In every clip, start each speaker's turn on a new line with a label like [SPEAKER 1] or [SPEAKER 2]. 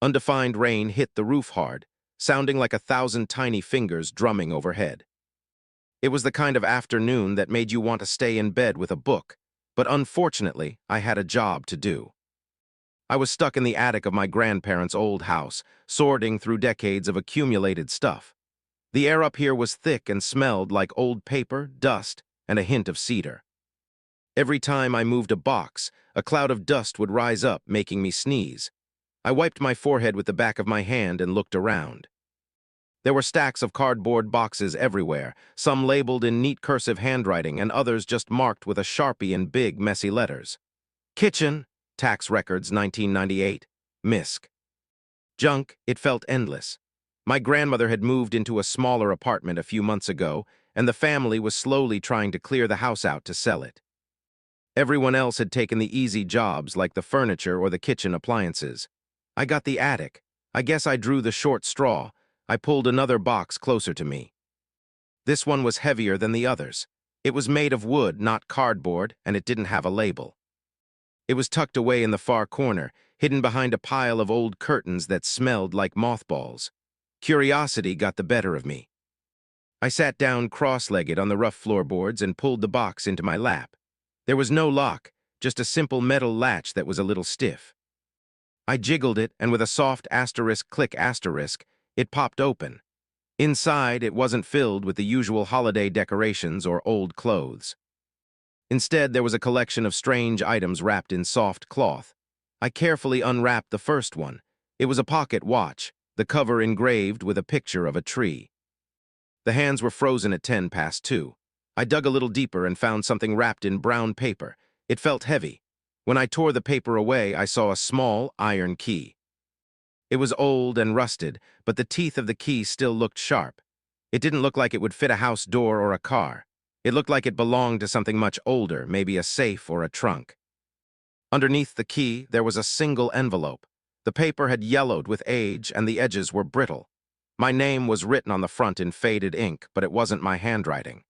[SPEAKER 1] Undefined rain hit the roof hard, sounding like 1,000 tiny fingers drumming overhead. It was the kind of afternoon that made you want to stay in bed with a book, but unfortunately, I had a job to do. I was stuck in the attic of my grandparents' old house, sorting through decades of accumulated stuff. The air up here was thick and smelled like old paper, dust, and a hint of cedar. Every time I moved a box, a cloud of dust would rise up, making me sneeze. I wiped my forehead with the back of my hand and looked around. There were stacks of cardboard boxes everywhere, some labeled in neat cursive handwriting and others just marked with a Sharpie in big, messy letters. Kitchen, tax records 1998, MISC. Junk, it felt endless. My grandmother had moved into a smaller apartment a few months ago, and the family was slowly trying to clear the house out to sell it. Everyone else had taken the easy jobs like the furniture or the kitchen appliances. I got the attic. I guess I drew the short straw. I pulled another box closer to me. This one was heavier than the others. It was made of wood, not cardboard, and it didn't have a label. It was tucked away in the far corner, hidden behind a pile of old curtains that smelled like mothballs. Curiosity got the better of me. I sat down cross-legged on the rough floorboards and pulled the box into my lap. There was no lock, just a simple metal latch that was a little stiff. I jiggled it, and with a soft asterisk click asterisk, it popped open. Inside, it wasn't filled with the usual holiday decorations or old clothes. Instead, there was a collection of strange items wrapped in soft cloth. I carefully unwrapped the first one. It was a pocket watch, the cover engraved with a picture of a tree. The hands were frozen at 2:10. I dug a little deeper and found something wrapped in brown paper. It felt heavy. When I tore the paper away, I saw a small iron key. It was old and rusted, but the teeth of the key still looked sharp. It didn't look like it would fit a house door or a car. It looked like it belonged to something much older, maybe a safe or a trunk. Underneath the key, there was a single envelope. The paper had yellowed with age and the edges were brittle. My name was written on the front in faded ink, but it wasn't my handwriting.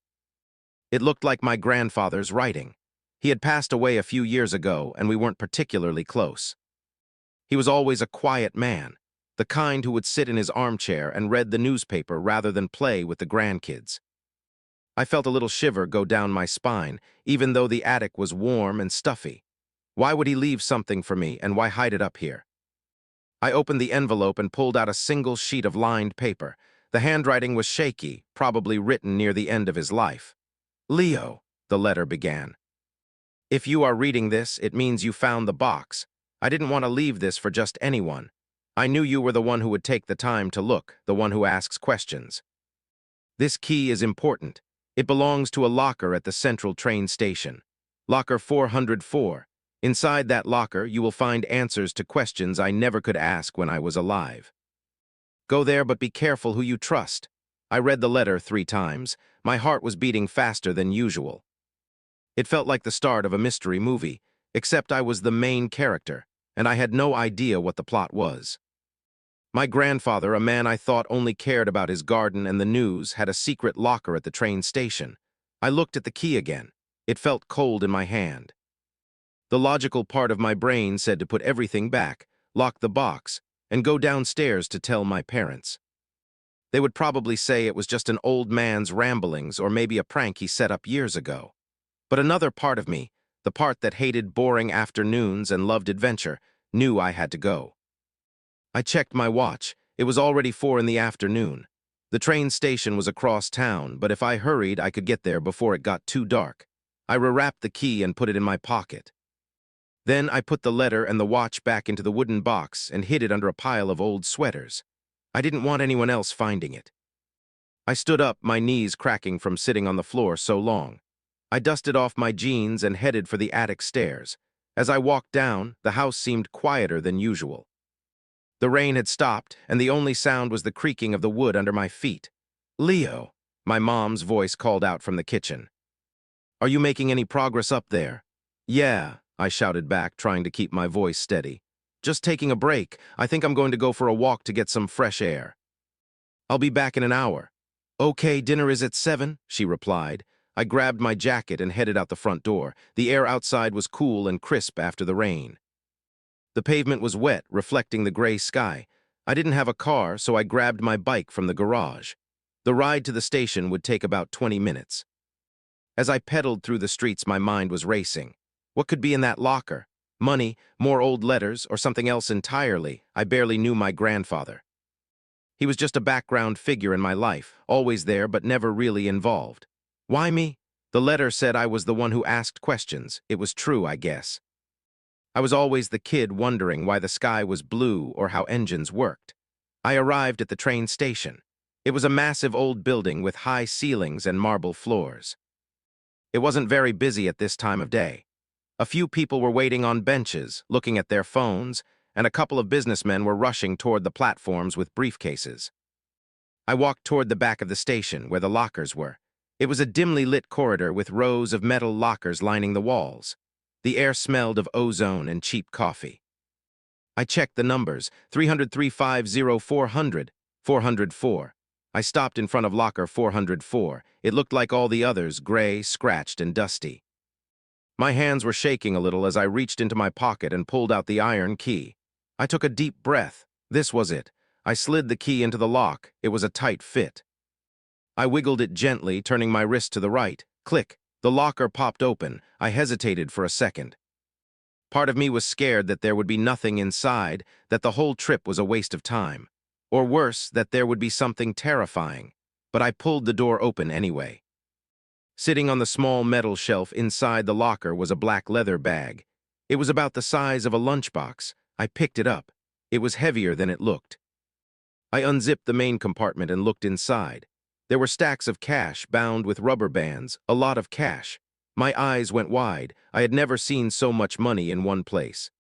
[SPEAKER 1] It looked like my grandfather's writing. He had passed away a few years ago, and we weren't particularly close. He was always a quiet man, the kind who would sit in his armchair and read the newspaper rather than play with the grandkids. I felt a little shiver go down my spine, even though the attic was warm and stuffy. Why would he leave something for me, and why hide it up here? I opened the envelope and pulled out a single sheet of lined paper. The handwriting was shaky, probably written near the end of his life. Leo, the letter began. If you are reading this, it means you found the box. I didn't want to leave this for just anyone. I knew you were the one who would take the time to look, the one who asks questions. This key is important. It belongs to a locker at the central train station. Locker 404. Inside that locker, you will find answers to questions I never could ask when I was alive. Go there, but be careful who you trust. I read the letter 3 times. My heart was beating faster than usual. It felt like the start of a mystery movie, except I was the main character, and I had no idea what the plot was. My grandfather, a man I thought only cared about his garden and the news, had a secret locker at the train station. I looked at the key again. It felt cold in my hand. The logical part of my brain said to put everything back, lock the box, and go downstairs to tell my parents. They would probably say it was just an old man's ramblings or maybe a prank he set up years ago. But another part of me, the part that hated boring afternoons and loved adventure, knew I had to go. I checked my watch. It was already 4 in the afternoon. The train station was across town, but if I hurried, I could get there before it got too dark. I rewrapped the key and put it in my pocket. Then I put the letter and the watch back into the wooden box and hid it under a pile of old sweaters. I didn't want anyone else finding it. I stood up, my knees cracking from sitting on the floor so long. I dusted off my jeans and headed for the attic stairs. As I walked down, the house seemed quieter than usual. The rain had stopped, and the only sound was the creaking of the wood under my feet. Leo, my mom's voice called out from the kitchen. Are you making any progress up there? Yeah, I shouted back, trying to keep my voice steady. Just taking a break. I think I'm going to go for a walk to get some fresh air. I'll be back in an hour. Okay, dinner is at 7, she replied. I grabbed my jacket and headed out the front door. The air outside was cool and crisp after the rain. The pavement was wet, reflecting the gray sky. I didn't have a car, so I grabbed my bike from the garage. The ride to the station would take about 20 minutes. As I pedaled through the streets, my mind was racing. What could be in that locker? Money, more old letters, or something else entirely? I barely knew my grandfather. He was just a background figure in my life, always there but never really involved. Why me? The letter said I was the one who asked questions. It was true, I guess. I was always the kid wondering why the sky was blue or how engines worked. I arrived at the train station. It was a massive old building with high ceilings and marble floors. It wasn't very busy at this time of day. A few people were waiting on benches, looking at their phones, and a couple of businessmen were rushing toward the platforms with briefcases. I walked toward the back of the station, where the lockers were. It was a dimly lit corridor with rows of metal lockers lining the walls. The air smelled of ozone and cheap coffee. I checked the numbers, 303-50400, 404. I stopped in front of locker 404. It looked like all the others, gray, scratched, and dusty. My hands were shaking a little as I reached into my pocket and pulled out the iron key. I took a deep breath. This was it. I slid the key into the lock. It was a tight fit. I wiggled it gently, turning my wrist to the right. Click. The locker popped open. I hesitated for a second. Part of me was scared that there would be nothing inside, that the whole trip was a waste of time. Or worse, that there would be something terrifying. But I pulled the door open anyway. Sitting on the small metal shelf inside the locker was a black leather bag. It was about the size of a lunchbox. I picked it up. It was heavier than it looked. I unzipped the main compartment and looked inside. There were stacks of cash bound with rubber bands, a lot of cash. My eyes went wide. I had never seen so much money in one place.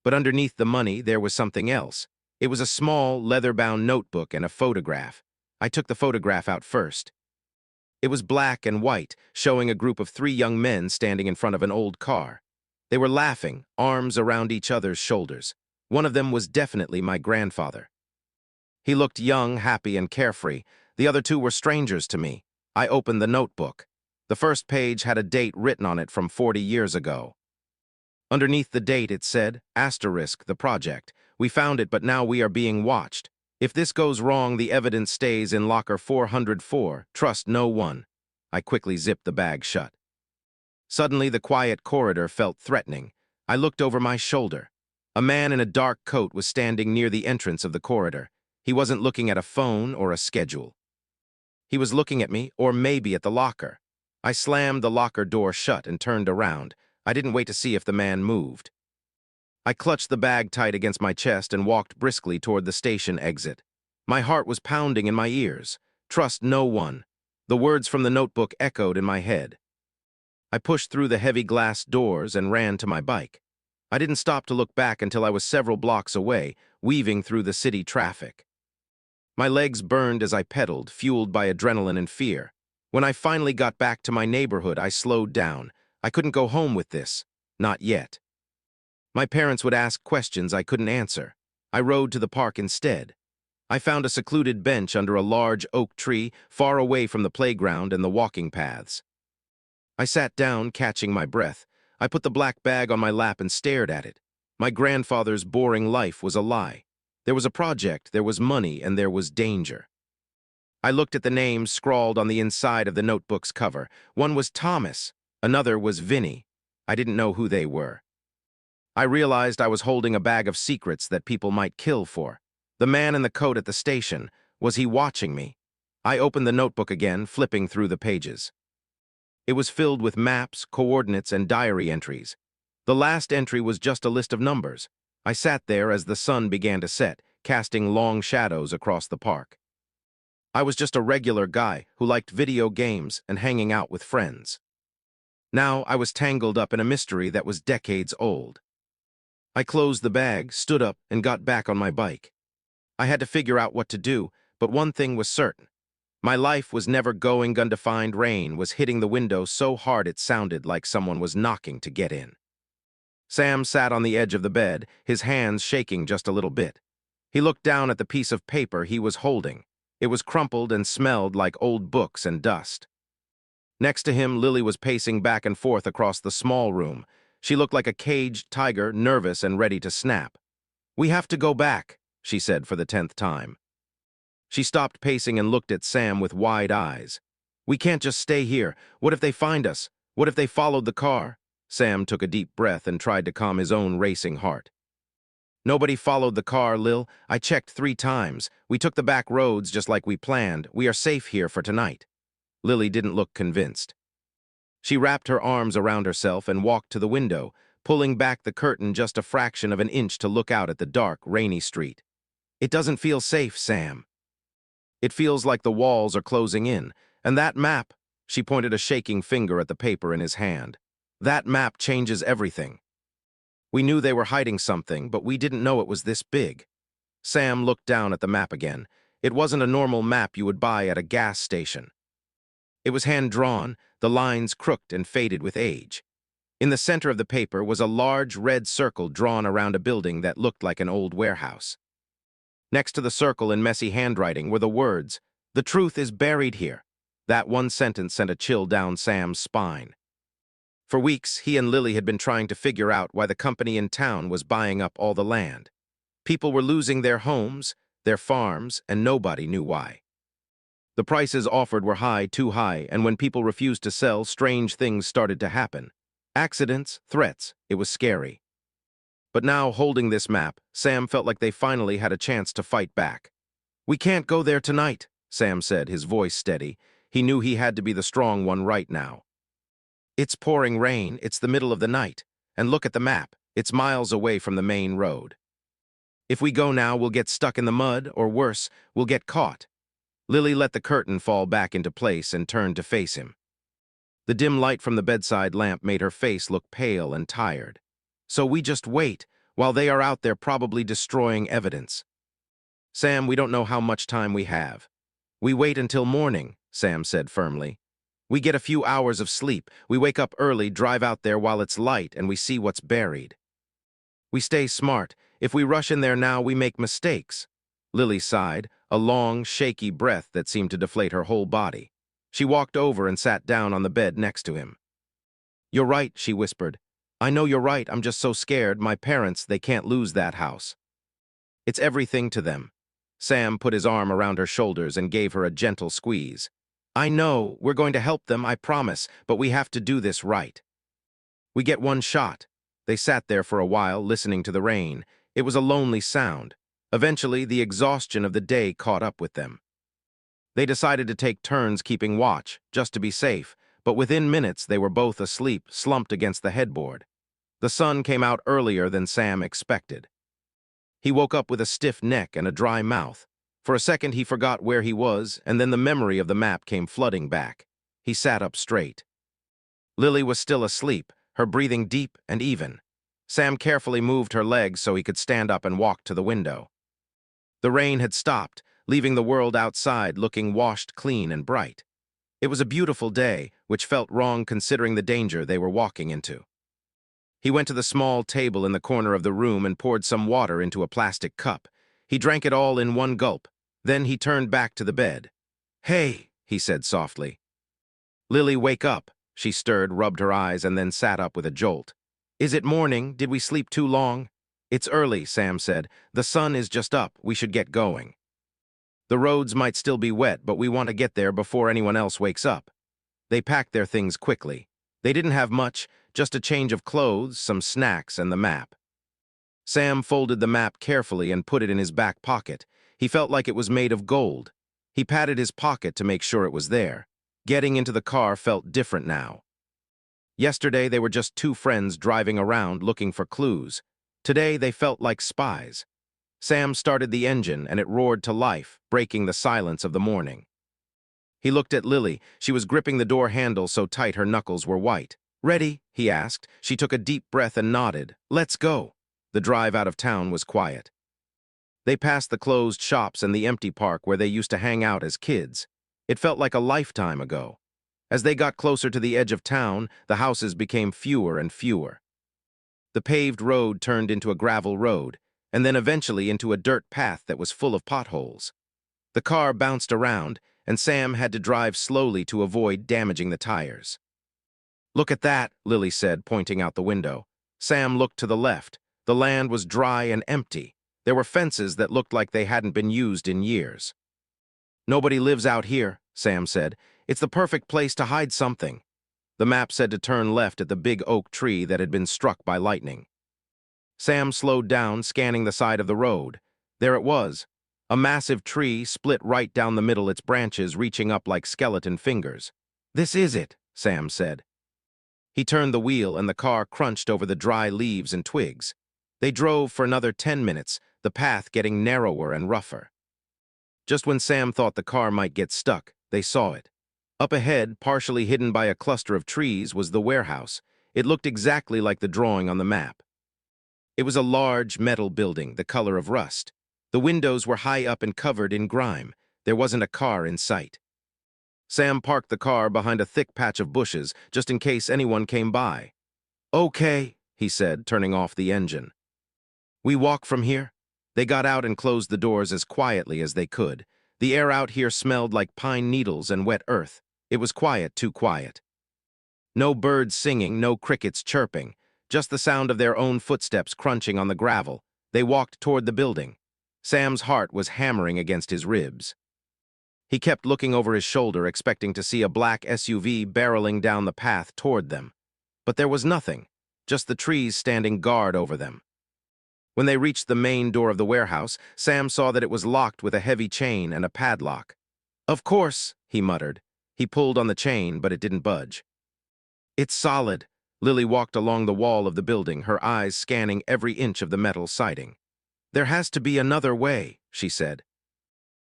[SPEAKER 1] But underneath the money, there was something else. It was a small, leather-bound notebook and a photograph. I took the photograph out first. It was black and white, showing a group of 3 young men standing in front of an old car. They were laughing, arms around each other's shoulders. One of them was definitely my grandfather. He looked young, happy, and carefree. The other 2 were strangers to me. I opened the notebook. The first page had a date written on it from 40 years ago. Underneath the date it said, *, the project. We found it, but now we are being watched. If this goes wrong, the evidence stays in locker 404. Trust no one. I quickly zipped the bag shut. Suddenly, the quiet corridor felt threatening. I looked over my shoulder. A man in a dark coat was standing near the entrance of the corridor. He wasn't looking at a phone or a schedule. He was looking at me, or maybe at the locker. I slammed the locker door shut and turned around. I didn't wait to see if the man moved. I clutched the bag tight against my chest and walked briskly toward the station exit. My heart was pounding in my ears. Trust no one. The words from the notebook echoed in my head. I pushed through the heavy glass doors and ran to my bike. I didn't stop to look back until I was several blocks away, weaving through the city traffic. My legs burned as I pedaled, fueled by adrenaline and fear. When I finally got back to my neighborhood, I slowed down. I couldn't go home with this. Not yet. My parents would ask questions I couldn't answer. I rode to the park instead. I found a secluded bench under a large oak tree, far away from the playground and the walking paths. I sat down, catching my breath. I put the black bag on my lap and stared at it. My grandfather's boring life was a lie. There was a project, there was money, and there was danger. I looked at the names scrawled on the inside of the notebook's cover. One was Thomas, another was Vinny. I didn't know who they were. I realized I was holding a bag of secrets that people might kill for. The man in the coat at the station, was he watching me? I opened the notebook again, flipping through the pages. It was filled with maps, coordinates, and diary entries. The last entry was just a list of numbers. I sat there as the sun began to set, casting long shadows across the park. I was just a regular guy who liked video games and hanging out with friends. Now I was tangled up in a mystery that was decades old. I closed the bag, stood up, and got back on my bike. I had to figure out what to do, but one thing was certain. My life was never going. Undefined rain was hitting the window so hard it sounded like someone was knocking to get in. Sam sat on the edge of the bed, his hands shaking just a little bit. He looked down at the piece of paper he was holding. It was crumpled and smelled like old books and dust. Next to him, Lily was pacing back and forth across the small room. She looked like a caged tiger, nervous and ready to snap. "We have to go back," she said for the 10th time. She stopped pacing and looked at Sam with wide eyes. "We can't just stay here. What if they find us? What if they followed the car?" Sam took a deep breath and tried to calm his own racing heart. "Nobody followed the car, Lil. I checked 3 times. We took the back roads just like we planned. We are safe here for tonight." Lily didn't look convinced. She wrapped her arms around herself and walked to the window, pulling back the curtain just a fraction of an inch to look out at the dark, rainy street. "It doesn't feel safe, Sam. It feels like the walls are closing in. And that map," she pointed a shaking finger at the paper in his hand. "That map changes everything. We knew they were hiding something, but we didn't know it was this big." Sam looked down at the map again. It wasn't a normal map you would buy at a gas station. It was hand-drawn, the lines crooked and faded with age. In the center of the paper was a large red circle drawn around a building that looked like an old warehouse. Next to the circle in messy handwriting were the words, "The truth is buried here." That one sentence sent a chill down Sam's spine. For weeks, he and Lily had been trying to figure out why the company in town was buying up all the land. People were losing their homes, their farms, and nobody knew why. The prices offered were high, too high, and when people refused to sell, strange things started to happen. Accidents, threats, it was scary. But now, holding this map, Sam felt like they finally had a chance to fight back. "We can't go there tonight," Sam said, his voice steady. He knew he had to be the strong one right now. "It's pouring rain, it's the middle of the night, and look at the map, it's miles away from the main road. If we go now, we'll get stuck in the mud, or worse, we'll get caught." Lily let the curtain fall back into place and turned to face him. The dim light from the bedside lamp made her face look pale and tired. "So we just wait, while they are out there probably destroying evidence." "Sam, we don't know how much time we have." "We wait until morning," Sam said firmly. "We get a few hours of sleep, we wake up early, drive out there while it's light, and we see what's buried. We stay smart. If we rush in there now, we make mistakes." Lily sighed, a long, shaky breath that seemed to deflate her whole body. She walked over and sat down on the bed next to him. "You're right," she whispered. "I know you're right, I'm just so scared. My parents, they can't lose that house. It's everything to them." Sam put his arm around her shoulders and gave her a gentle squeeze. "I know, we're going to help them, I promise, but we have to do this right. We get one shot." They sat there for a while, listening to the rain. It was a lonely sound. Eventually, the exhaustion of the day caught up with them. They decided to take turns keeping watch, just to be safe, but within minutes they were both asleep, slumped against the headboard. The sun came out earlier than Sam expected. He woke up with a stiff neck and a dry mouth. For a second he forgot where he was, and then the memory of the map came flooding back. He sat up straight. Lily was still asleep, her breathing deep and even. Sam carefully moved her legs so he could stand up and walk to the window. The rain had stopped, leaving the world outside looking washed clean and bright. It was a beautiful day, which felt wrong considering the danger they were walking into. He went to the small table in the corner of the room and poured some water into a plastic cup. He drank it all in one gulp. Then he turned back to the bed. "Hey," he said softly. "Lily, wake up." She stirred, rubbed her eyes, and then sat up with a jolt. "Is it morning? Did we sleep too long?" "It's early," Sam said. "The sun is just up. We should get going. The roads might still be wet, but we want to get there before anyone else wakes up." They packed their things quickly. They didn't have much, just a change of clothes, some snacks, and the map. Sam folded the map carefully and put it in his back pocket. He felt like it was made of gold. He patted his pocket to make sure it was there. Getting into the car felt different now. Yesterday they were just two friends driving around looking for clues. Today they felt like spies. Sam started the engine and it roared to life, breaking the silence of the morning. He looked at Lily. She was gripping the door handle so tight her knuckles were white. "Ready?" he asked. She took a deep breath and nodded. "Let's go." The drive out of town was quiet. They passed the closed shops and the empty park where they used to hang out as kids. It felt like a lifetime ago. As they got closer to the edge of town, the houses became fewer and fewer. The paved road turned into a gravel road, and then eventually into a dirt path that was full of potholes. The car bounced around, and Sam had to drive slowly to avoid damaging the tires. "Look at that," Lily said, pointing out the window. Sam looked to the left. The land was dry and empty. There were fences that looked like they hadn't been used in years. "Nobody lives out here," Sam said. "It's the perfect place to hide something." The map said to turn left at the big oak tree that had been struck by lightning. Sam slowed down, scanning the side of the road. There it was. A massive tree split right down the middle, its branches reaching up like skeleton fingers. "This is it," Sam said. He turned the wheel and the car crunched over the dry leaves and twigs. They drove for another 10 minutes, the path getting narrower and rougher. Just when Sam thought the car might get stuck, they saw it. Up ahead, partially hidden by a cluster of trees, was the warehouse. It looked exactly like the drawing on the map. It was a large metal building, the color of rust. The windows were high up and covered in grime. There wasn't a car in sight. Sam parked the car behind a thick patch of bushes, just in case anyone came by. "Okay," he said, turning off the engine. "We walk from here?" They got out and closed the doors as quietly as they could. The air out here smelled like pine needles and wet earth. It was quiet, too quiet. No birds singing, no crickets chirping, just the sound of their own footsteps crunching on the gravel. They walked toward the building. Sam's heart was hammering against his ribs. He kept looking over his shoulder, expecting to see a black SUV barreling down the path toward them. But there was nothing, just the trees standing guard over them. When they reached the main door of the warehouse, Sam saw that it was locked with a heavy chain and a padlock. "Of course," he muttered. He pulled on the chain, but it didn't budge. "It's solid." Lily walked along the wall of the building, her eyes scanning every inch of the metal siding. "There has to be another way," she said.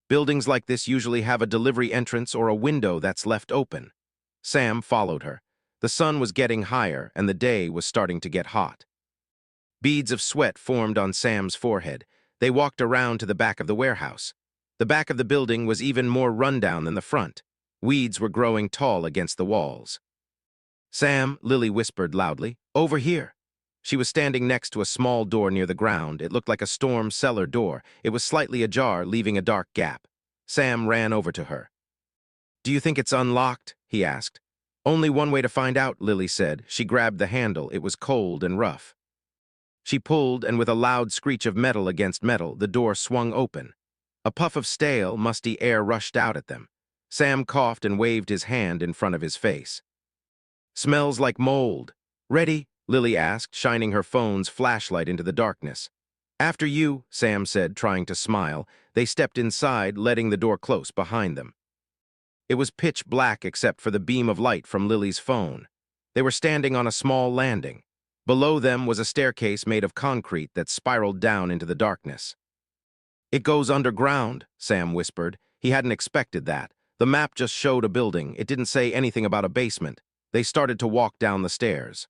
[SPEAKER 1] "Buildings like this usually have a delivery entrance or a window that's left open." Sam followed her. The sun was getting higher, and the day was starting to get hot. Beads of sweat formed on Sam's forehead. They walked around to the back of the warehouse. The back of the building was even more rundown than the front. Weeds were growing tall against the walls. "Sam," Lily whispered loudly, "over here." She was standing next to a small door near the ground. It looked like a storm cellar door. It was slightly ajar, leaving a dark gap. Sam ran over to her. "Do you think it's unlocked?" he asked. "Only one way to find out," Lily said. She grabbed the handle. It was cold and rough. She pulled, and with a loud screech of metal against metal, the door swung open. A puff of stale, musty air rushed out at them. Sam coughed and waved his hand in front of his face. "Smells like mold." "Ready?" Lily asked, shining her phone's flashlight into the darkness. "After you," Sam said, trying to smile. They stepped inside, letting the door close behind them. It was pitch black except for the beam of light from Lily's phone. They were standing on a small landing. Below them was a staircase made of concrete that spiraled down into the darkness. "It goes underground," Sam whispered. He hadn't expected that. The map just showed a building. It didn't say anything about a basement. They started to walk down the stairs.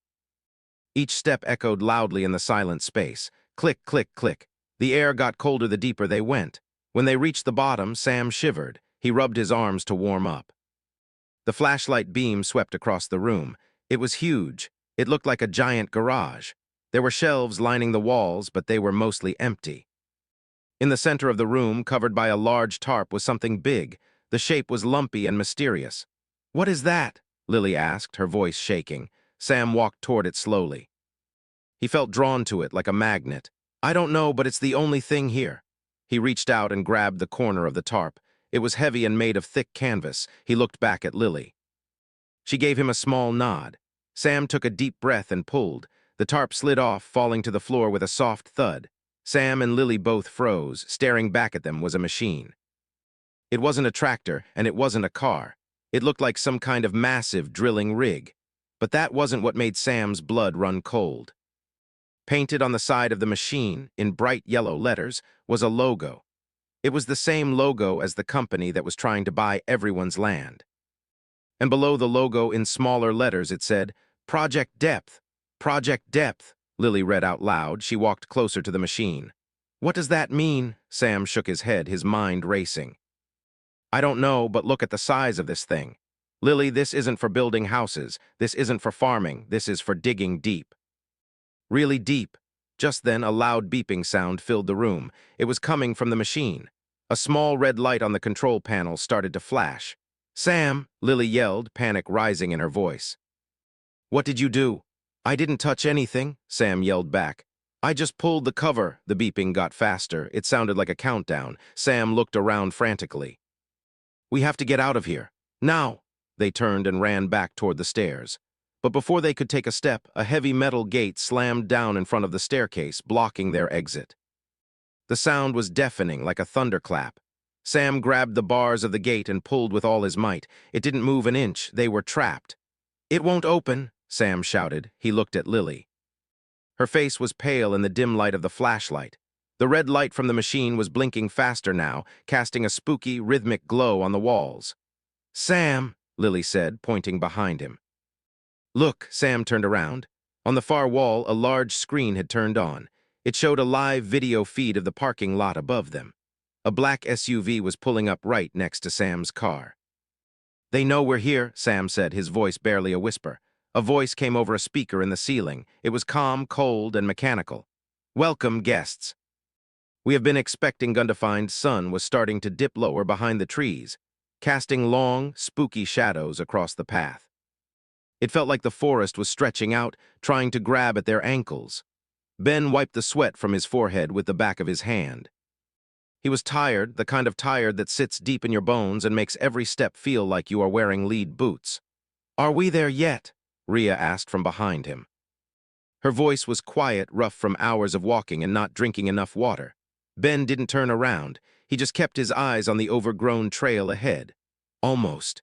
[SPEAKER 1] Each step echoed loudly in the silent space. Click, click, click. The air got colder the deeper they went. When they reached the bottom, Sam shivered. He rubbed his arms to warm up. The flashlight beam swept across the room. It was huge. It looked like a giant garage. There were shelves lining the walls, but they were mostly empty. In the center of the room, covered by a large tarp, was something big. The shape was lumpy and mysterious. "What is that?" Lily asked, her voice shaking. Sam walked toward it slowly. He felt drawn to it like a magnet. "I don't know, but it's the only thing here." He reached out and grabbed the corner of the tarp. It was heavy and made of thick canvas. He looked back at Lily. She gave him a small nod. Sam took a deep breath and pulled. The tarp slid off, falling to the floor with a soft thud. Sam and Lily both froze. Staring back at them was a machine. It wasn't a tractor, and it wasn't a car. It looked like some kind of massive drilling rig. But that wasn't what made Sam's blood run cold. Painted on the side of the machine, in bright yellow letters, was a logo. It was the same logo as the company that was trying to buy everyone's land. And below the logo, in smaller letters, it said, "Project Depth." "Project Depth," Lily read out loud. She walked closer to the machine. "What does that mean?" Sam shook his head, his mind racing. "I don't know, but look at the size of this thing. Lily, this isn't for building houses. This isn't for farming. This is for digging deep." Really deep. Just then, a loud beeping sound filled the room. It was coming from the machine. A small red light on the control panel started to flash. "Sam," Lily yelled, panic rising in her voice. "What did you do?" I didn't touch anything, Sam yelled back. I just pulled the cover. The beeping got faster. It sounded like a countdown. Sam looked around frantically. We have to get out of here. Now! They turned and ran back toward the stairs. But before they could take a step, a heavy metal gate slammed down in front of the staircase, blocking their exit. The sound was deafening, like a thunderclap. Sam grabbed the bars of the gate and pulled with all his might. It didn't move an inch. They were trapped. It won't open, Sam shouted. He looked at Lily. Her face was pale in the dim light of the flashlight. The red light from the machine was blinking faster now, casting a spooky, rhythmic glow on the walls. Sam, Lily said, pointing behind him. Look, Sam turned around. On the far wall, a large screen had turned on. It showed a live video feed of the parking lot above them. A black SUV was pulling up right next to Sam's car. They know we're here, Sam said, his voice barely a whisper. A voice came over a speaker in the ceiling. It was calm, cold, and mechanical. Welcome, guests. We have been expecting. Gundefined's sun was starting to dip lower behind the trees, casting long, spooky shadows across the path. It felt like the forest was stretching out, trying to grab at their ankles. Ben wiped the sweat from his forehead with the back of his hand. He was tired, the kind of tired that sits deep in your bones and makes every step feel like you are wearing lead boots. Are we there yet? Rhea asked from behind him. Her voice was quiet, rough from hours of walking and not drinking enough water. Ben didn't turn around. He just kept his eyes on the overgrown trail ahead. Almost.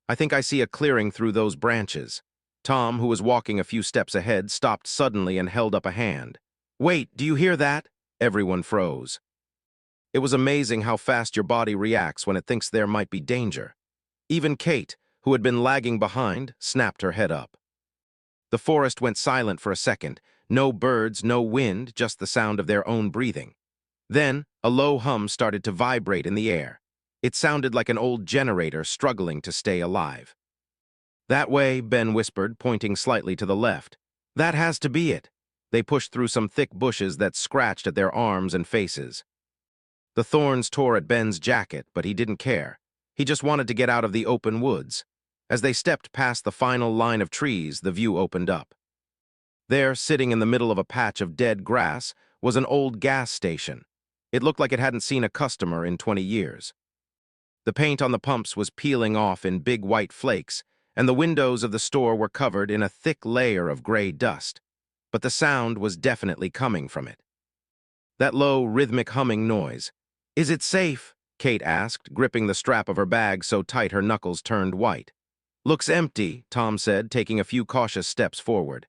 [SPEAKER 1] I think I see a clearing through those branches. Tom, who was walking a few steps ahead, stopped suddenly and held up a hand. Wait, do you hear that? Everyone froze. It was amazing how fast your body reacts when it thinks there might be danger. Even Kate, who had been lagging behind, snapped her head up. The forest went silent for a second. No birds, no wind, just the sound of their own breathing. Then, a low hum started to vibrate in the air. It sounded like an old generator struggling to stay alive. That way, Ben whispered, pointing slightly to the left. That has to be it. They pushed through some thick bushes that scratched at their arms and faces. The thorns tore at Ben's jacket, but he didn't care. He just wanted to get out of the open woods. As they stepped past the final line of trees, the view opened up. There, sitting in the middle of a patch of dead grass, was an old gas station. It looked like it hadn't seen a customer in 20 years. The paint on the pumps was peeling off in big white flakes, and the windows of the store were covered in a thick layer of gray dust. But the sound was definitely coming from it. That low, rhythmic humming noise. Is it safe? Kate asked, gripping the strap of her bag so tight her knuckles turned white. Looks empty, Tom said, taking a few cautious steps forward.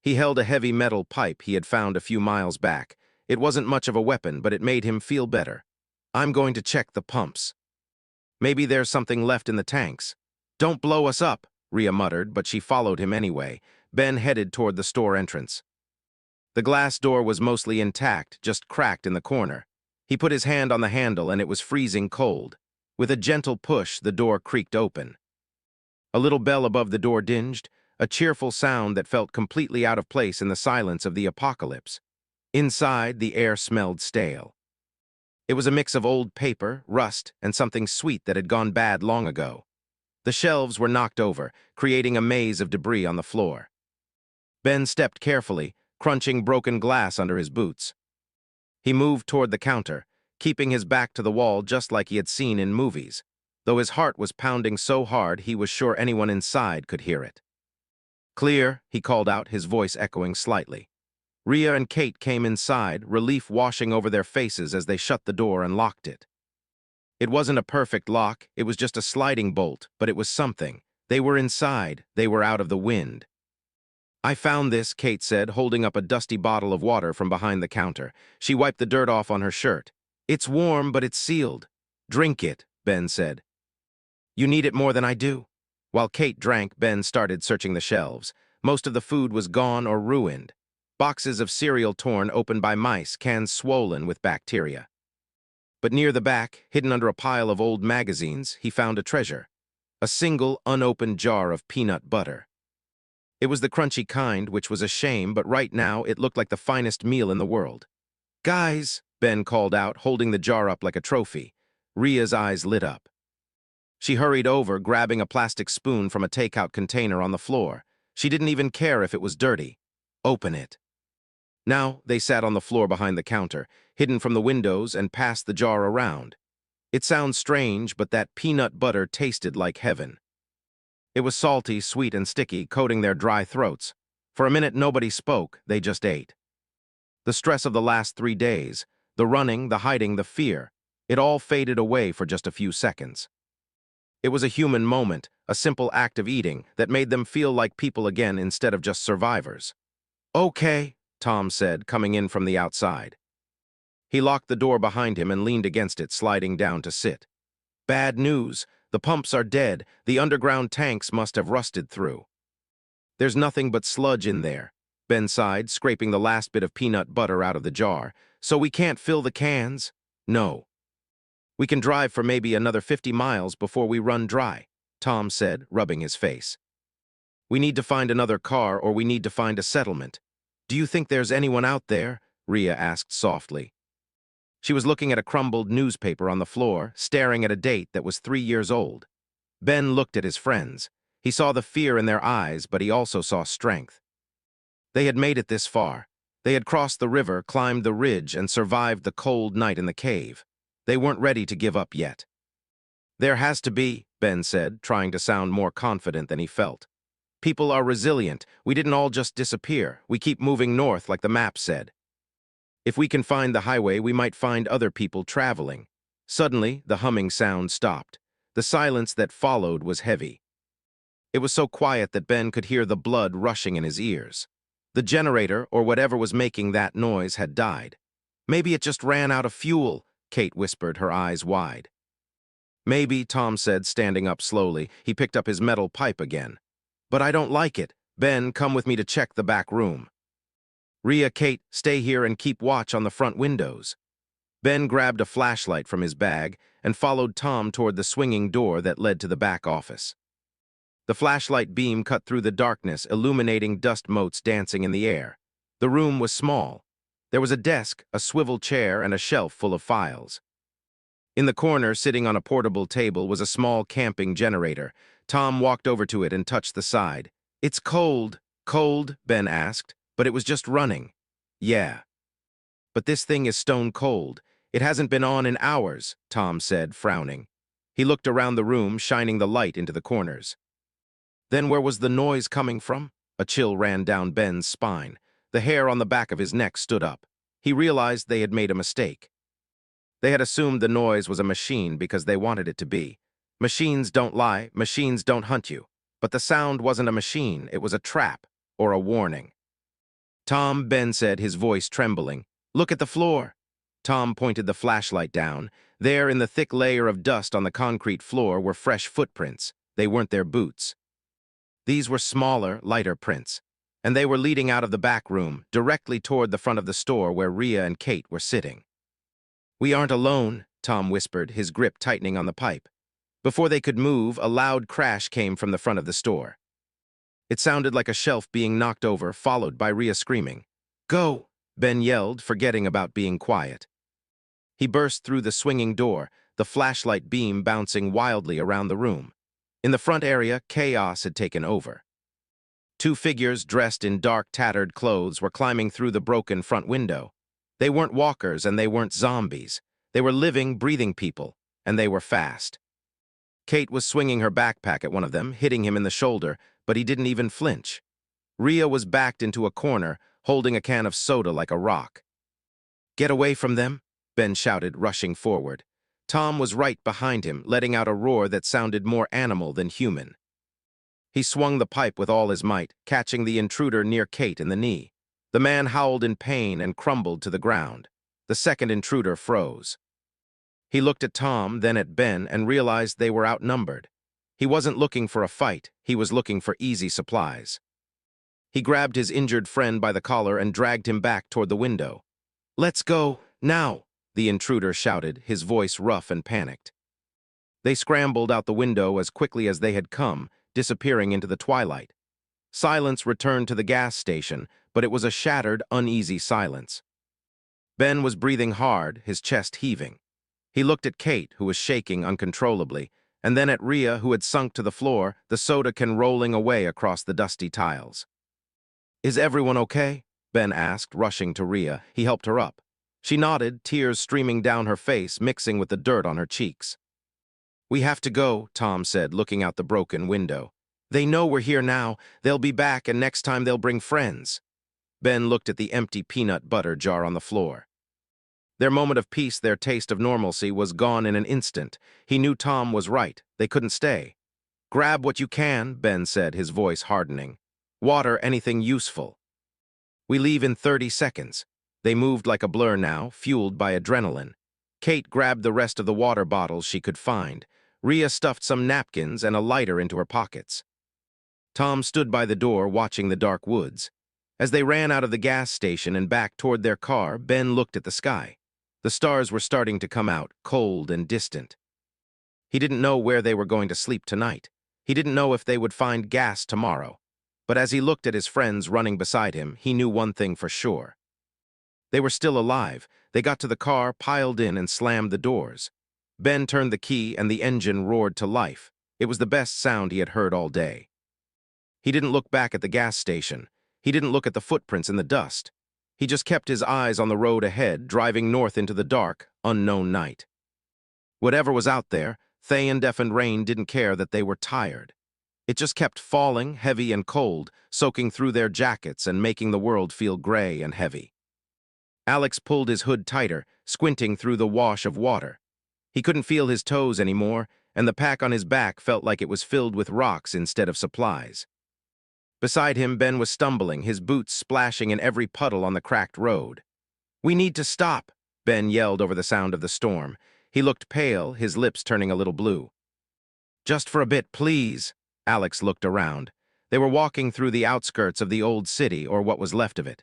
[SPEAKER 1] He held a heavy metal pipe he had found a few miles back. It wasn't much of a weapon, but it made him feel better. I'm going to check the pumps. Maybe there's something left in the tanks. Don't blow us up, Rhea muttered, but she followed him anyway. Ben headed toward the store entrance. The glass door was mostly intact, just cracked in the corner. He put his hand on the handle and it was freezing cold. With a gentle push, the door creaked open. A little bell above the door dinged, a cheerful sound that felt completely out of place in the silence of the apocalypse. Inside, the air smelled stale. It was a mix of old paper, rust, and something sweet that had gone bad long ago. The shelves were knocked over, creating a maze of debris on the floor. Ben stepped carefully, crunching broken glass under his boots. He moved toward the counter, keeping his back to the wall just like he had seen in movies, though his heart was pounding so hard he was sure anyone inside could hear it. Clear, he called out, his voice echoing slightly. Rhea and Kate came inside, relief washing over their faces as they shut the door and locked it. It wasn't a perfect lock, it was just a sliding bolt, but it was something. They were inside, they were out of the wind. I found this, Kate said, holding up a dusty bottle of water from behind the counter. She wiped the dirt off on her shirt. It's warm, but it's sealed. Drink it, Ben said. You need it more than I do. While Kate drank, Ben started searching the shelves. Most of the food was gone or ruined. Boxes of cereal torn open by mice, cans swollen with bacteria. But near the back, hidden under a pile of old magazines, he found a treasure. A single, unopened jar of peanut butter. It was the crunchy kind, which was a shame, but right now it looked like the finest meal in the world. Guys, Ben called out, holding the jar up like a trophy. Rhea's eyes lit up. She hurried over, grabbing a plastic spoon from a takeout container on the floor. She didn't even care if it was dirty. Open it. Now they sat on the floor behind the counter, hidden from the windows, and passed the jar around. It sounds strange, but that peanut butter tasted like heaven. It was salty, sweet, and sticky, coating their dry throats. For a minute, nobody spoke, they just ate. The stress of the last 3 days, the running, the hiding, the fear, it all faded away for just a few seconds. It was a human moment, a simple act of eating, that made them feel like people again instead of just survivors. "Okay," Tom said, coming in from the outside. He locked the door behind him and leaned against it, sliding down to sit. "Bad news. The pumps are dead. The underground tanks must have rusted through." "There's nothing but sludge in there," Ben sighed, scraping the last bit of peanut butter out of the jar. "So we can't fill the cans?" "No. We can drive for maybe another 50 miles before we run dry," Tom said, rubbing his face. "We need to find another car, or we need to find a settlement." "Do you think there's anyone out there?" Rhea asked softly. She was looking at a crumbled newspaper on the floor, staring at a date that was 3 years old. Ben looked at his friends. He saw the fear in their eyes, but he also saw strength. They had made it this far. They had crossed the river, climbed the ridge, and survived the cold night in the cave. They weren't ready to give up yet. "There has to be," Ben said, trying to sound more confident than he felt. "People are resilient. We didn't all just disappear. We keep moving north like the map said. If we can find the highway, we might find other people traveling." Suddenly, the humming sound stopped. The silence that followed was heavy. It was so quiet that Ben could hear the blood rushing in his ears. The generator, or whatever was making that noise, had died. "Maybe it just ran out of fuel," Kate whispered, her eyes wide. "Maybe," Tom said, standing up slowly. He picked up his metal pipe again. "But I don't like it. Ben, come with me to check the back room." "Rhea, Kate, stay here and keep watch on the front windows." Ben grabbed a flashlight from his bag and followed Tom toward the swinging door that led to the back office. The flashlight beam cut through the darkness, illuminating dust motes dancing in the air. The room was small. There was a desk, a swivel chair, and a shelf full of files. In the corner, sitting on a portable table, was a small camping generator. Tom walked over to it and touched the side. "It's cold." "Cold?" Ben asked. "But it was just running." "Yeah. But this thing is stone cold. It hasn't been on in hours," Tom said, frowning. He looked around the room, shining the light into the corners. "Then where was the noise coming from?" A chill ran down Ben's spine. The hair on the back of his neck stood up. He realized they had made a mistake. They had assumed the noise was a machine because they wanted it to be. Machines don't lie, machines don't hunt you. But the sound wasn't a machine, it was a trap, or a warning. "Tom," Ben said, his voice trembling. "Look at the floor." Tom pointed the flashlight down. There, in the thick layer of dust on the concrete floor, were fresh footprints. They weren't their boots. These were smaller, lighter prints, and they were leading out of the back room, directly toward the front of the store where Rhea and Kate were sitting. "We aren't alone," Tom whispered, his grip tightening on the pipe. Before they could move, a loud crash came from the front of the store. It sounded like a shelf being knocked over, followed by Rhea screaming. "Go!" Ben yelled, forgetting about being quiet. He burst through the swinging door, the flashlight beam bouncing wildly around the room. In the front area, chaos had taken over. Two figures dressed in dark, tattered clothes were climbing through the broken front window. They weren't walkers and they weren't zombies. They were living, breathing people, and they were fast. Kate was swinging her backpack at one of them, hitting him in the shoulder, but he didn't even flinch. Rhea was backed into a corner, holding a can of soda like a rock. "Get away from them," Ben shouted, rushing forward. Tom was right behind him, letting out a roar that sounded more animal than human. He swung the pipe with all his might, catching the intruder near Kate in the knee. The man howled in pain and crumbled to the ground. The second intruder froze. He looked at Tom, then at Ben, and realized they were outnumbered. He wasn't looking for a fight, he was looking for easy supplies. He grabbed his injured friend by the collar and dragged him back toward the window. "Let's go, now!" the intruder shouted, his voice rough and panicked. They scrambled out the window as quickly as they had come, disappearing into the twilight. Silence returned to the gas station, but it was a shattered, uneasy silence. Ben was breathing hard, his chest heaving. He looked at Kate, who was shaking uncontrollably, and then at Rhea, who had sunk to the floor, the soda can rolling away across the dusty tiles. "Is everyone okay?" Ben asked, rushing to Rhea. He helped her up. She nodded, tears streaming down her face, mixing with the dirt on her cheeks. "We have to go," Tom said, looking out the broken window. "They know we're here now. They'll be back, and next time they'll bring friends." Ben looked at the empty peanut butter jar on the floor. Their moment of peace, their taste of normalcy, was gone in an instant. He knew Tom was right. They couldn't stay. "Grab what you can," Ben said, his voice hardening. "Water, anything useful." "We leave in 30 seconds. They moved like a blur now, fueled by adrenaline. Kate grabbed the rest of the water bottles she could find. Rhea stuffed some napkins and a lighter into her pockets. Tom stood by the door, watching the dark woods. As they ran out of the gas station and back toward their car, Ben looked at the sky. The stars were starting to come out, cold and distant. He didn't know where they were going to sleep tonight. He didn't know if they would find gas tomorrow. But as he looked at his friends running beside him, he knew one thing for sure. They were still alive. They got to the car, piled in, and slammed the doors. Ben turned the key, and the engine roared to life. It was the best sound he had heard all day. He didn't look back at the gas station. He didn't look at the footprints in the dust. He just kept his eyes on the road ahead, driving north into the dark, unknown night. Whatever was out there, Thay and deafened rain didn't care that they were tired. It just kept falling, heavy and cold, soaking through their jackets and making the world feel gray and heavy. Alex pulled his hood tighter, squinting through the wash of water. He couldn't feel his toes anymore, and the pack on his back felt like it was filled with rocks instead of supplies. Beside him, Ben was stumbling, his boots splashing in every puddle on the cracked road. "We need to stop," Ben yelled over the sound of the storm. He looked pale, his lips turning a little blue. "Just for a bit, please." Alex looked around. They were walking through the outskirts of the old city, or what was left of it.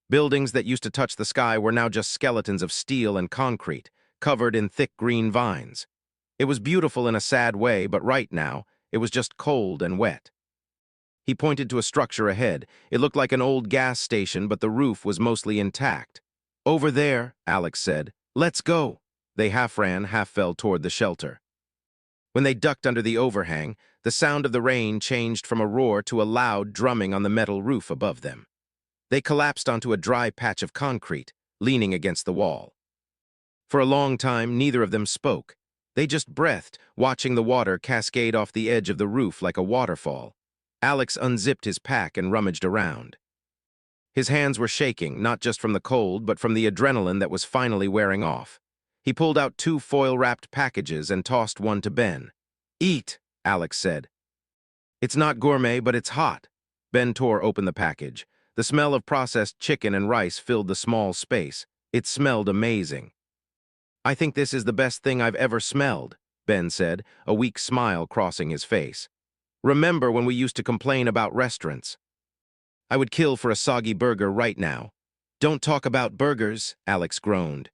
[SPEAKER 1] Buildings that used to touch the sky were now just skeletons of steel and concrete, covered in thick green vines. It was beautiful in a sad way, but right now, it was just cold and wet. He pointed to a structure ahead. It looked like an old gas station, but the roof was mostly intact. "Over there," Alex said. "Let's go." They half ran, half fell toward the shelter. When they ducked under the overhang, the sound of the rain changed from a roar to a loud drumming on the metal roof above them. They collapsed onto a dry patch of concrete, leaning against the wall. For a long time, neither of them spoke. They just breathed, watching the water cascade off the edge of the roof like a waterfall. Alex unzipped his pack and rummaged around. His hands were shaking, not just from the cold, but from the adrenaline that was finally wearing off. He pulled out 2 foil-wrapped packages and tossed one to Ben. "Eat," Alex said. "It's not gourmet, but it's hot." Ben tore open the package. The smell of processed chicken and rice filled the small space. It smelled amazing. "I think this is the best thing I've ever smelled," Ben said, a weak smile crossing his face. "Remember when we used to complain about restaurants? I would kill for a soggy burger right now." "Don't talk about burgers," Alex groaned.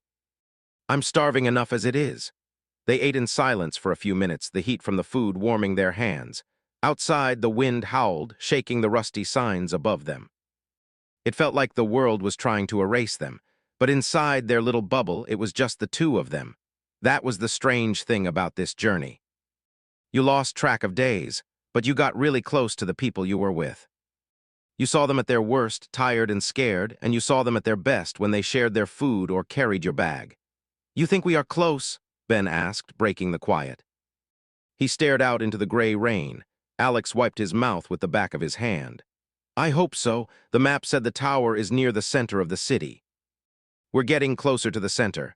[SPEAKER 1] "I'm starving enough as it is." They ate in silence for a few minutes, the heat from the food warming their hands. Outside, the wind howled, shaking the rusty signs above them. It felt like the world was trying to erase them, but inside their little bubble, it was just the two of them. That was the strange thing about this journey. You lost track of days, but you got really close to the people you were with. You saw them at their worst, tired and scared, and you saw them at their best when they shared their food or carried your bag. "You think we are close?" Ben asked, breaking the quiet. He stared out into the gray rain. Alex wiped his mouth with the back of his hand. "I hope so. The map said the tower is near the center of the city." "We're getting closer to the center."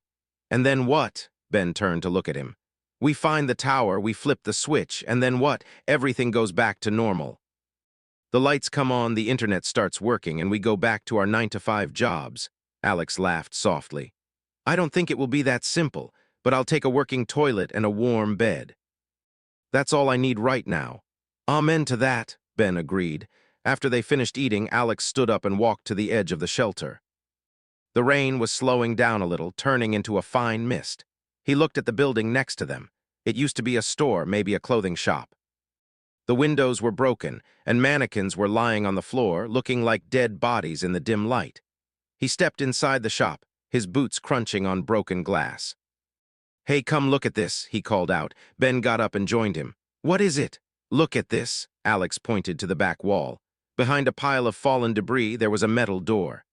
[SPEAKER 1] "And then what?" Ben turned to look at him. "We find the tower, we flip the switch, and then what? Everything goes back to normal. The lights come on, the internet starts working, and we go back to our 9-to-5 jobs." Alex laughed softly. "I don't think it will be that simple, but I'll take a working toilet and a warm bed. That's all I need right now." "Amen to that," Ben agreed. After they finished eating, Alex stood up and walked to the edge of the shelter. The rain was slowing down a little, turning into a fine mist. He looked at the building next to them. It used to be a store, maybe a clothing shop. The windows were broken, and mannequins were lying on the floor, looking like dead bodies in the dim light. He stepped inside the shop, his boots crunching on broken glass. Hey, come look at this, he called out. Ben got up and joined him. What is it? Look at this, Alex pointed to the back wall. Behind a pile of fallen debris, there was a metal door.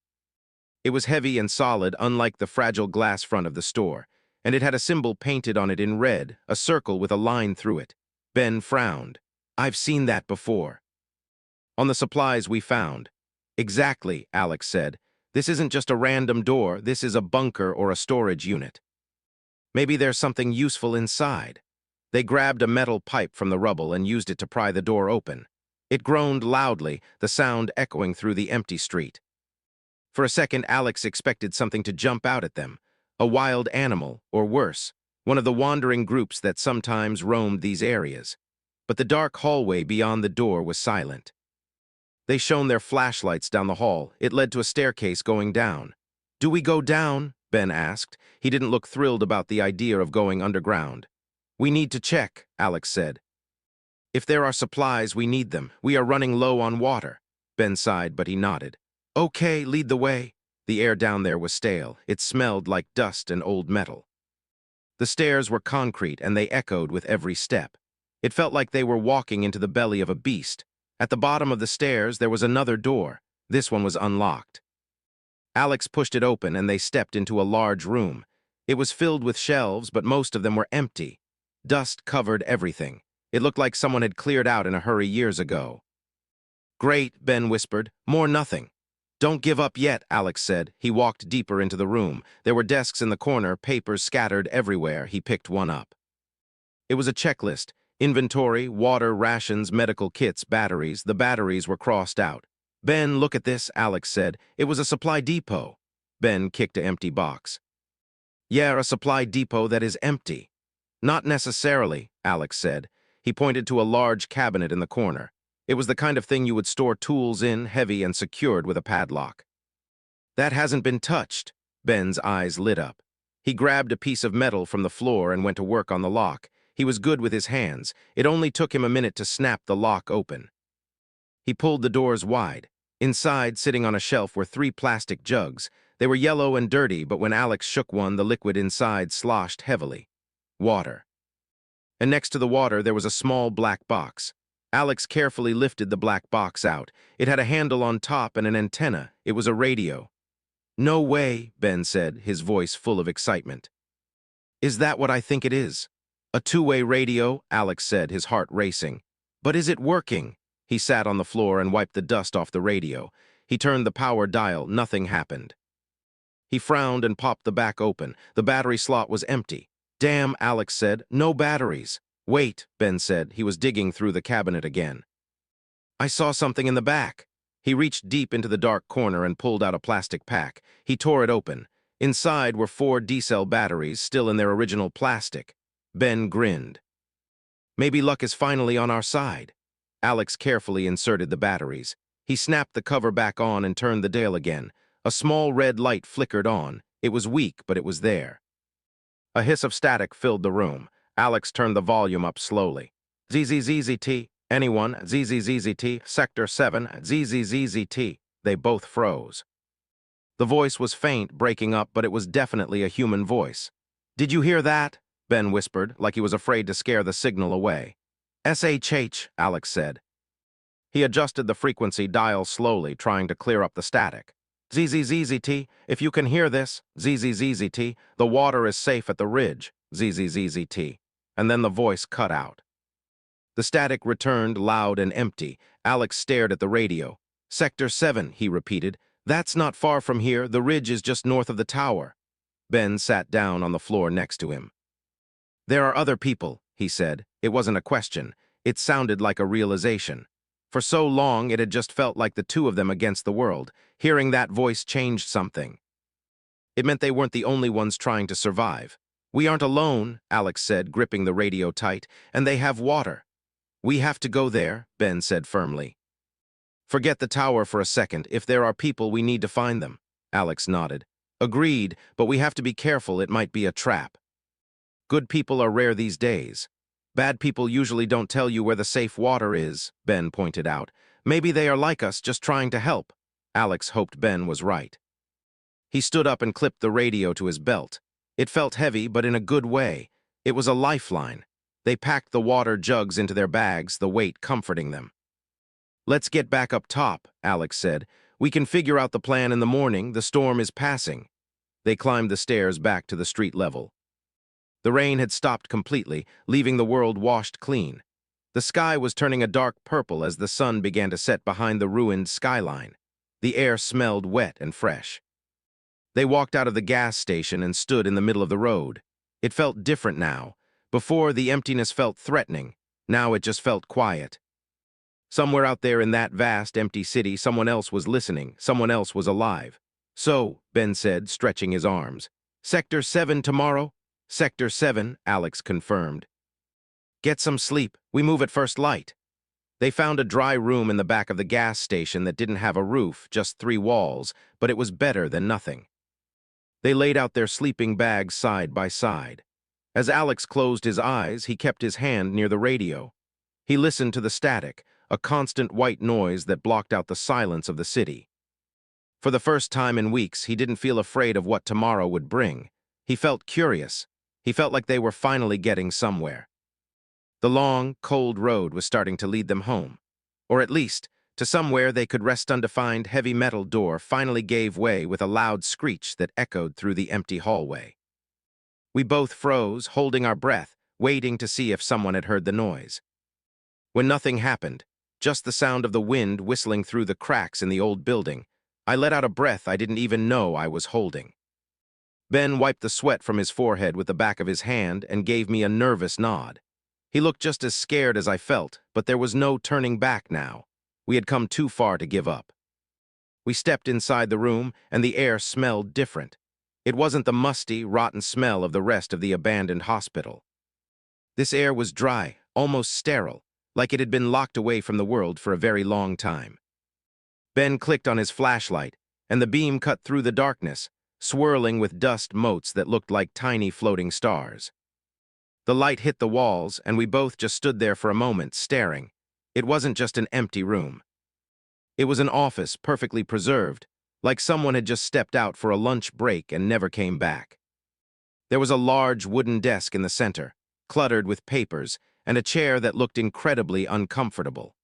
[SPEAKER 1] It was heavy and solid, unlike the fragile glass front of the store, and it had a symbol painted on it in red, a circle with a line through it. Ben frowned. I've seen that before. On the supplies we found. Exactly, Alex said. This isn't just a random door, this is a bunker or a storage unit. Maybe there's something useful inside. They grabbed a metal pipe from the rubble and used it to pry the door open. It groaned loudly, the sound echoing through the empty street. For a second, Alex expected something to jump out at them. A wild animal, or worse, one of the wandering groups that sometimes roamed these areas. But the dark hallway beyond the door was silent. They shone their flashlights down the hall. It led to a staircase going down. Do we go down? Ben asked. He didn't look thrilled about the idea of going underground. We need to check, Alex said. If there are supplies, we need them. We are running low on water. Ben sighed, but he nodded. Okay, lead the way. The air down there was stale. It smelled like dust and old metal. The stairs were concrete, and they echoed with every step. It felt like they were walking into the belly of a beast. At the bottom of the stairs, there was another door. This one was unlocked. Alex pushed it open, and they stepped into a large room. It was filled with shelves, but most of them were empty. Dust covered everything. It looked like someone had cleared out in a hurry years ago. Great, Ben whispered. More nothing. Don't give up yet, Alex said. He walked deeper into the room. There were desks in the corner, papers scattered everywhere. He picked one up. It was a checklist. Inventory, water, rations, medical kits, batteries. The batteries were crossed out. Ben, look at this, Alex said. It was a supply depot. Ben kicked an empty box. Yeah, a supply depot that is empty. Not necessarily, Alex said. He pointed to a large cabinet in the corner. It was the kind of thing you would store tools in, heavy and secured with a padlock. That hasn't been touched. Ben's eyes lit up. He grabbed a piece of metal from the floor and went to work on the lock. He was good with his hands. It only took him a minute to snap the lock open. He pulled the doors wide. Inside, sitting on a shelf, were 3 plastic jugs. They were yellow and dirty, but when Alex shook one, the liquid inside sloshed heavily. Water. And next to the water, there was a small black box. Alex carefully lifted the black box out. It had a handle on top and an antenna. It was a radio. No way, Ben said, his voice full of excitement. Is that what I think it is? A 2-way radio, Alex said, his heart racing. But is it working? He sat on the floor and wiped the dust off the radio. He turned the power dial. Nothing happened. He frowned and popped the back open. The battery slot was empty. Damn, Alex said. No batteries. Wait, Ben said. He was digging through the cabinet again. I saw something in the back. He reached deep into the dark corner and pulled out a plastic pack. He tore it open. Inside were 4 D-cell batteries, still in their original plastic. Ben grinned. Maybe luck is finally on our side. Alex carefully inserted the batteries. He snapped the cover back on and turned the dial again. A small red light flickered on. It was weak, but it was there. A hiss of static filled the room. Alex turned the volume up slowly. ZZZZT, anyone, ZZZZT, Sector 7, ZZZZT. They both froze. The voice was faint, breaking up, but it was definitely a human voice. Did you hear that? Ben whispered, like he was afraid to scare the signal away. SHH, Alex said. He adjusted the frequency dial slowly, trying to clear up the static. ZZZZT, if you can hear this, ZZZZT, the water is safe at the ridge, ZZZZT. And then the voice cut out. The static returned, loud and empty. Alex stared at the radio. Sector 7, he repeated. That's not far from here. The ridge is just north of the tower. Ben sat down on the floor next to him. There are other people, he said. It wasn't a question. It sounded like a realization. For so long, it had just felt like the 2 of them against the world. Hearing that voice changed something. It meant they weren't the only ones trying to survive. We aren't alone, Alex said, gripping the radio tight, and they have water. We have to go there, Ben said firmly. Forget the tower for a second. If there are people, we need to find them. Alex nodded. Agreed, but we have to be careful. It might be a trap. Good people are rare these days. Bad people usually don't tell you where the safe water is, Ben pointed out. Maybe they are like us, just trying to help. Alex hoped Ben was right. He stood up and clipped the radio to his belt. It felt heavy, but in a good way. It was a lifeline. They packed the water jugs into their bags, the weight comforting them. "Let's get back up top," Alex said. "We can figure out the plan in the morning. The storm is passing." They climbed the stairs back to the street level. The rain had stopped completely, leaving the world washed clean. The sky was turning a dark purple as the sun began to set behind the ruined skyline. The air smelled wet and fresh. They walked out of the gas station and stood in the middle of the road. It felt different now. Before, the emptiness felt threatening. Now it just felt quiet. Somewhere out there in that vast, empty city, someone else was listening. Someone else was alive. "So," Ben said, stretching his arms. "Sector 7 tomorrow?" "Sector 7, Alex confirmed. "Get some sleep. We move at first light." They found a dry room in the back of the gas station that didn't have a roof, just 3 walls, but it was better than nothing. They laid out their sleeping bags side by side. As Alex closed his eyes, he kept his hand near the radio. He listened to the static, a constant white noise that blocked out the silence of the city. For the first time in weeks, he didn't feel afraid of what tomorrow would bring. He felt curious. He felt like they were finally getting somewhere. The long, cold road was starting to lead them home. Or at least, to somewhere they could rest. Undefined heavy metal door finally gave way with a loud screech that echoed through the empty hallway. We both froze, holding our breath, waiting to see if someone had heard the noise. When nothing happened, just the sound of the wind whistling through the cracks in the old building, I let out a breath I didn't even know I was holding. Ben wiped the sweat from his forehead with the back of his hand and gave me a nervous nod. He looked just as scared as I felt, but there was no turning back now. We had come too far to give up. We stepped inside the room, and the air smelled different. It wasn't the musty, rotten smell of the rest of the abandoned hospital. This air was dry, almost sterile, like it had been locked away from the world for a very long time. Ben clicked on his flashlight, and the beam cut through the darkness, swirling with dust motes that looked like tiny floating stars. The light hit the walls, and we both just stood there for a moment, staring. It wasn't just an empty room. It was an office, perfectly preserved, like someone had just stepped out for a lunch break and never came back. There was a large wooden desk in the center, cluttered with papers, and a chair that looked incredibly uncomfortable.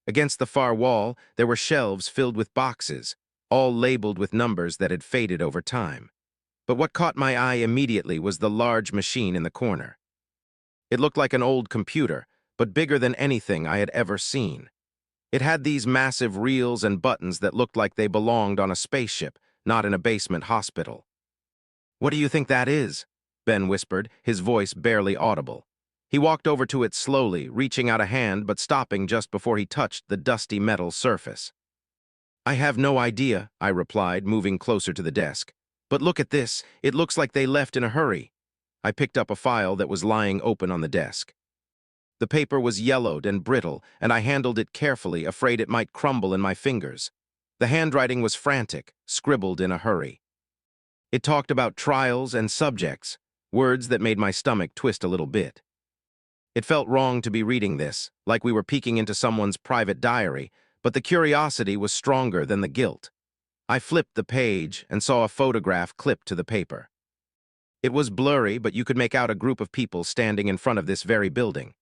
[SPEAKER 1] Against the far wall, there were shelves filled with boxes, all labeled with numbers that had faded over time. But what caught my eye immediately was the large machine in the corner. It looked like an old computer, but bigger than anything I had ever seen. It had these massive reels and buttons that looked like they belonged on a spaceship, not in a basement hospital. "What do you think that is?" Ben whispered, his voice barely audible. He walked over to it slowly, reaching out a hand but stopping just before he touched the dusty metal surface. "I have no idea," I replied, moving closer to the desk. "But look at this. It looks like they left in a hurry." I picked up a file that was lying open on the desk. The paper was yellowed and brittle, and I handled it carefully, afraid it might crumble in my fingers. The handwriting was frantic, scribbled in a hurry. It talked about trials and subjects, words that made my stomach twist a little bit. It felt wrong to be reading this, like we were peeking into someone's private diary, but the curiosity was stronger than the guilt. I flipped the page and saw a photograph clipped to the paper. It was blurry, but you could make out a group of people standing in front of this very building.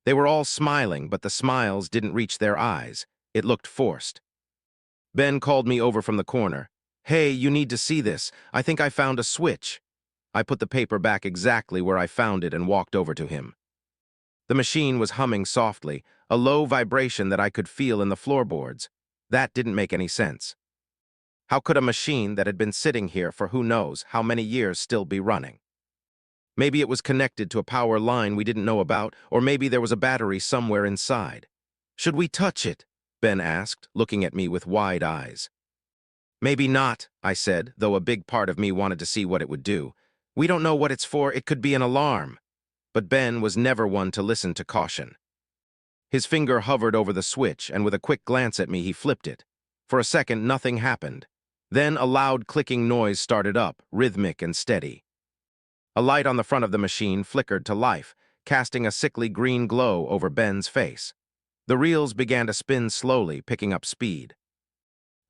[SPEAKER 1] They were all smiling, but the smiles didn't reach their eyes. It looked forced. Ben called me over from the corner. "Hey, you need to see this. I think I found a switch." I put the paper back exactly where I found it and walked over to him. The machine was humming softly, a low vibration that I could feel in the floorboards. That didn't make any sense. How could a machine that had been sitting here for who knows how many years still be running? Maybe it was connected to a power line we didn't know about, or maybe there was a battery somewhere inside. "Should we touch it?" Ben asked, looking at me with wide eyes. "Maybe not," I said, though a big part of me wanted to see what it would do. "We don't know what it's for. It could be an alarm." But Ben was never one to listen to caution. His finger hovered over the switch, and with a quick glance at me, he flipped it. For a second, nothing happened. Then a loud clicking noise started up, rhythmic and steady. A light on the front of the machine flickered to life, casting a sickly green glow over Ben's face. The reels began to spin slowly, picking up speed.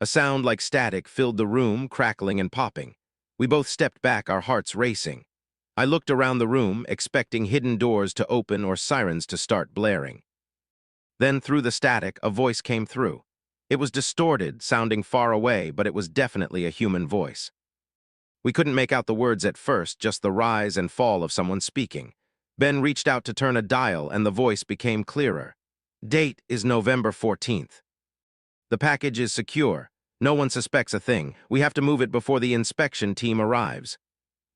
[SPEAKER 1] A sound like static filled the room, crackling and popping. We both stepped back, our hearts racing. I looked around the room, expecting hidden doors to open or sirens to start blaring. Then, through the static, a voice came through. It was distorted, sounding far away, but it was definitely a human voice. We couldn't make out the words at first, just the rise and fall of someone speaking. Ben reached out to turn a dial, and the voice became clearer. Date is November 14th. The package is secure. No one suspects a thing. We have to move it before the inspection team arrives.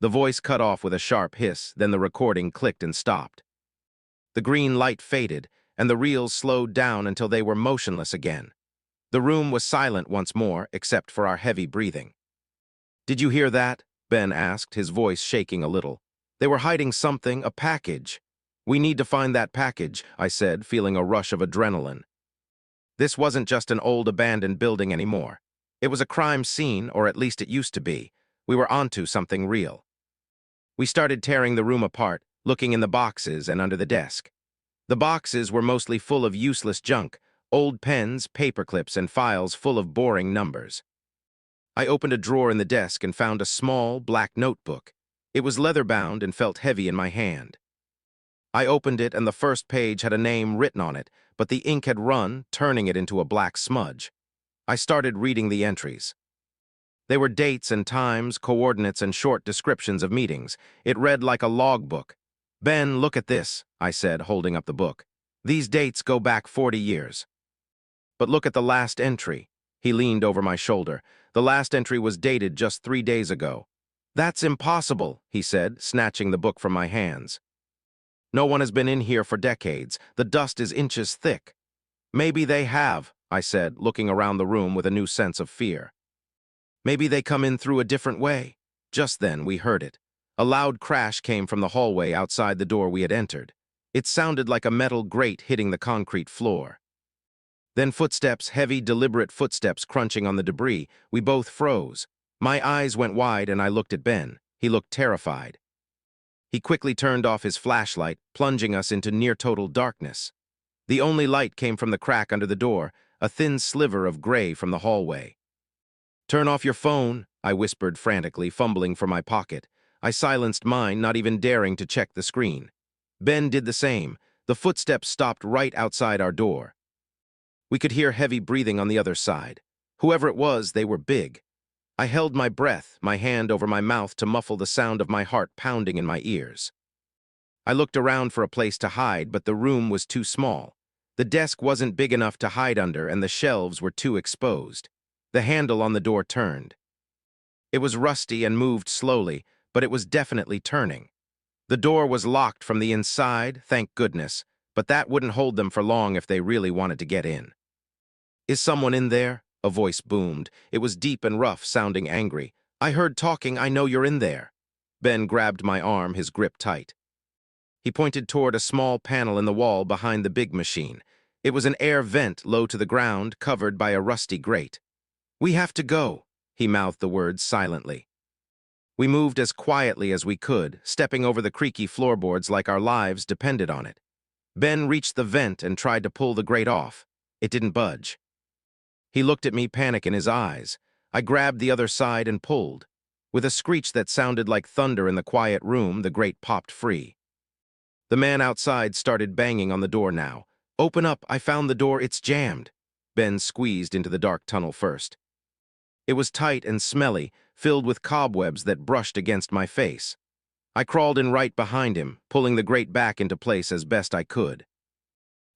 [SPEAKER 1] The voice cut off with a sharp hiss, then the recording clicked and stopped. The green light faded, and the reels slowed down until they were motionless again. The room was silent once more, except for our heavy breathing. "Did you hear that?" Ben asked, his voice shaking a little. "They were hiding something, a package." "We need to find that package," I said, feeling a rush of adrenaline. This wasn't just an old abandoned building anymore. It was a crime scene, or at least it used to be. We were onto something real. We started tearing the room apart, looking in the boxes and under the desk. The boxes were mostly full of useless junk, old pens, paperclips, and files full of boring numbers. I opened a drawer in the desk and found a small, black notebook. It was leather-bound and felt heavy in my hand. I opened it, and the first page had a name written on it, but the ink had run, turning it into a black smudge. I started reading the entries. They were dates and times, coordinates, and short descriptions of meetings. It read like a logbook. "Ben, look at this," I said, holding up the book. "These dates go back 40 years. But look at the last entry." He leaned over my shoulder. The last entry was dated just 3 days ago. "That's impossible," he said, snatching the book from my hands. "No one has been in here for decades. The dust is inches thick." "Maybe they have," I said, looking around the room with a new sense of fear. "Maybe they come in through a different way." Just then, we heard it. A loud crash came from the hallway outside the door we had entered. It sounded like a metal grate hitting the concrete floor. Then footsteps, heavy, deliberate footsteps crunching on the debris. We both froze. My eyes went wide and I looked at Ben. He looked terrified. He quickly turned off his flashlight, plunging us into near-total darkness. The only light came from the crack under the door, a thin sliver of gray from the hallway. "Turn off your phone," I whispered frantically, fumbling for my pocket. I silenced mine, not even daring to check the screen. Ben did the same. The footsteps stopped right outside our door. We could hear heavy breathing on the other side. Whoever it was, they were big. I held my breath, my hand over my mouth to muffle the sound of my heart pounding in my ears. I looked around for a place to hide, but the room was too small. The desk wasn't big enough to hide under, and the shelves were too exposed. The handle on the door turned. It was rusty and moved slowly, but it was definitely turning. The door was locked from the inside, thank goodness, but that wouldn't hold them for long if they really wanted to get in. "Is someone in there?" A voice boomed. It was deep and rough, sounding angry. "I heard talking. I know you're in there." Ben grabbed my arm, his grip tight. He pointed toward a small panel in the wall behind the big machine. It was an air vent low to the ground, covered by a rusty grate. "We have to go," he mouthed the words silently. We moved as quietly as we could, stepping over the creaky floorboards like our lives depended on it. Ben reached the vent and tried to pull the grate off. It didn't budge. He looked at me, panic in his eyes. I grabbed the other side and pulled. With a screech that sounded like thunder in the quiet room, the grate popped free. The man outside started banging on the door now. "Open up, I found the door, it's jammed." Ben squeezed into the dark tunnel first. It was tight and smelly, filled with cobwebs that brushed against my face. I crawled in right behind him, pulling the grate back into place as best I could.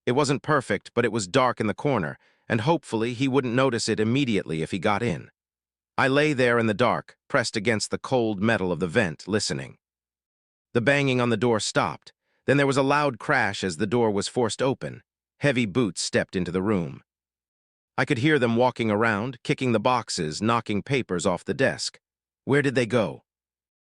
[SPEAKER 1] It wasn't perfect, but it was dark in the corner, and hopefully he wouldn't notice it immediately if he got in. I lay there in the dark, pressed against the cold metal of the vent, listening. The banging on the door stopped. Then there was a loud crash as the door was forced open. Heavy boots stepped into the room. I could hear them walking around, kicking the boxes, knocking papers off the desk. Where did they go?